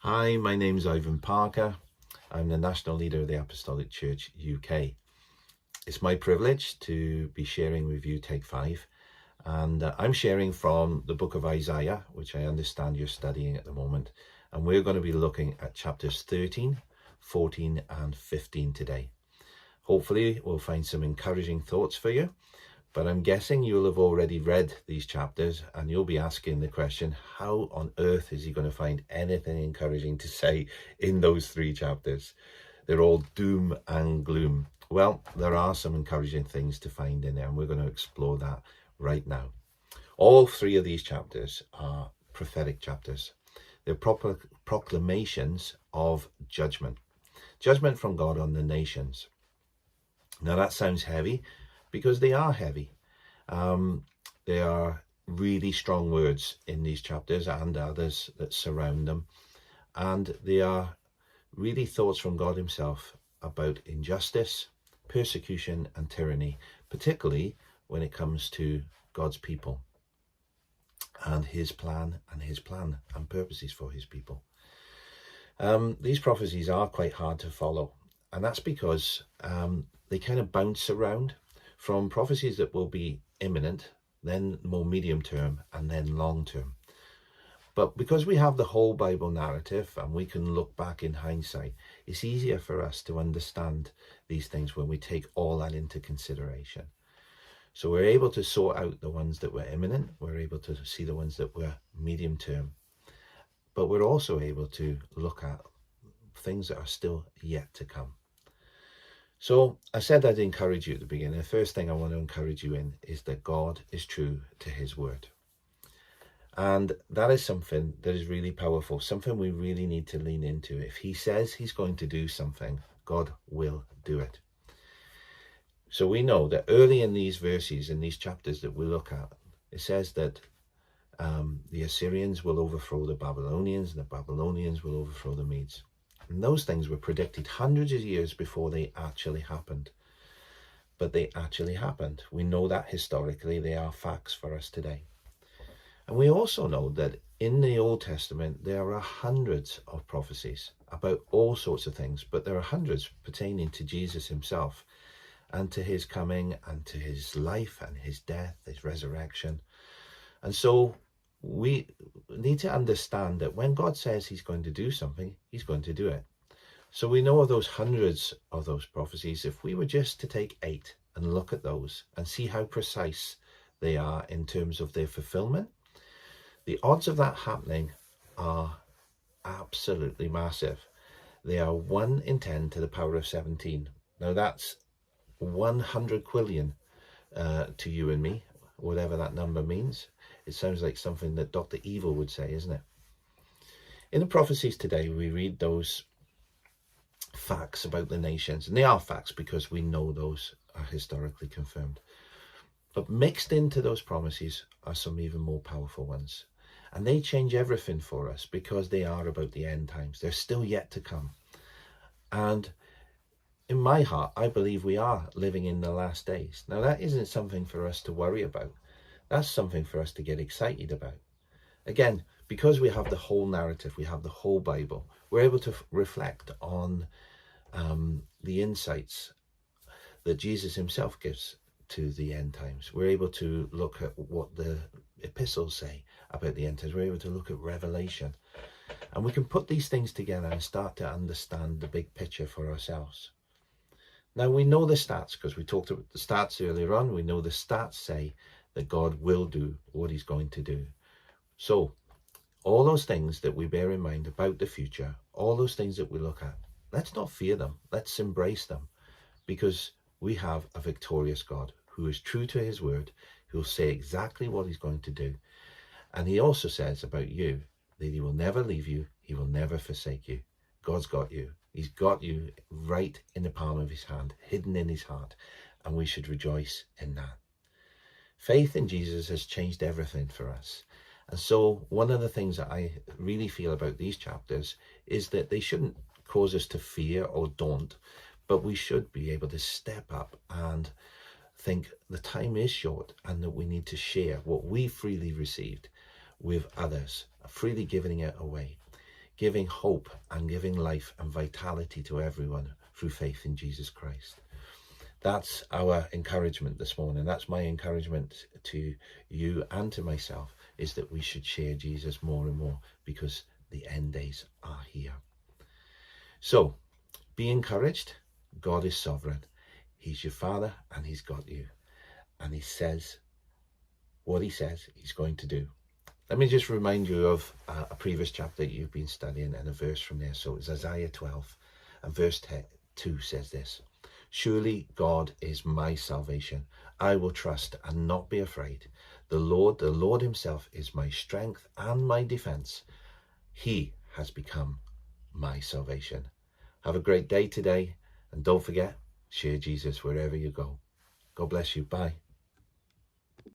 Hi, my name's Ivan Parker. I'm the National Leader of the Apostolic Church UK. It's my privilege to be sharing with you Take 5, and I'm sharing from the book of Isaiah, which I understand you're studying at the moment, and we're going to be looking at chapters 13, 14 and 15 today. Hopefully we'll find some encouraging thoughts for you. But I'm guessing you'll have already read these chapters and you'll be asking the question, how on earth is he going to find anything encouraging to say in those 3 chapters? They're all doom and gloom. Well, there are some encouraging things to find in there, and we're going to explore that right now. All 3 of these chapters are prophetic chapters. They're proper proclamations of judgment. Judgment from God on the nations. Now that sounds heavy, because they are heavy. There are really strong words in these chapters and others that surround them. And they are really thoughts from God himself about injustice, persecution and tyranny, particularly when it comes to God's people and his plan and purposes for his people. These prophecies are quite hard to follow, and that's because they kind of bounce around from prophecies that will be imminent, then more medium term, and then long term. But because we have the whole Bible narrative and we can look back in hindsight, it's easier for us to understand these things when we take all that into consideration. So we're able to sort out the ones that were imminent, we're able to see the ones that were medium term, but we're also able to look at things that are still yet to come. So I said I'd encourage you at the beginning. The first thing I want to encourage you in is that God is true to his word. And that is something that is really powerful, something we really need to lean into. If he says he's going to do something, God will do it. So we know that early in these verses, in these chapters that we look at, it says that the Assyrians will overthrow the Babylonians, and the Babylonians will overthrow the Medes. And those things were predicted hundreds of years before they actually happened. But they actually happened. We know that historically. They are facts for us today. And we also know that in the Old Testament, there are hundreds of prophecies about all sorts of things, but there are hundreds pertaining to Jesus himself and to his coming and to his life and his death, his resurrection. And so we need to understand that when God says he's going to do something, he's going to do it. So we know of those hundreds of those prophecies. If we were just to take 8 and look at those and see how precise they are in terms of their fulfillment, the odds of that happening are absolutely massive. They are 1 in 10 to the power of 17. Now that's 100 quillion to you and me, whatever that number means. It sounds like something that Dr. Evil would say, isn't it? In the prophecies today, we read those facts about the nations, and they are facts because we know those are historically confirmed. But mixed into those promises are some even more powerful ones. And they change everything for us because they are about the end times. They're still yet to come. And in my heart, I believe we are living in the last days. Now, that isn't something for us to worry about. That's something for us to get excited about. Again, because we have the whole narrative, we have the whole Bible, we're able to reflect on the insights that Jesus himself gives to the end times. We're able to look at what the epistles say about the end times. We're able to look at Revelation. And we can put these things together and start to understand the big picture for ourselves. Now, we know the stats because we talked about the stats earlier on. We know the stats say that God will do what he's going to do. So all those things that we bear in mind about the future, all those things that we look at, let's not fear them. Let's embrace them, because we have a victorious God who is true to his word, who will say exactly what he's going to do. And he also says about you that he will never leave you. He will never forsake you. God's got you. He's got you right in the palm of his hand, hidden in his heart. And we should rejoice in that. Faith in Jesus has changed everything for us. And so one of the things that I really feel about these chapters is that they shouldn't cause us to fear or daunt, but we should be able to step up and think the time is short and that we need to share what we freely received with others, freely giving it away. giving hope and giving life and vitality to everyone through faith in Jesus Christ. That's our encouragement this morning. That's my encouragement to you and to myself, is that we should share Jesus more and more, because the end days are here. So be encouraged. God is sovereign. He's your Father and he's got you. And he says what he says he's going to do. Let me just remind you of a previous chapter you've been studying and a verse from there. So it's Isaiah 12 and verse 2 says this: surely God is my salvation. I will trust and not be afraid. The Lord himself is my strength and my defense. He has become my salvation. Have a great day today. And don't forget, share Jesus wherever you go. God bless you. Bye.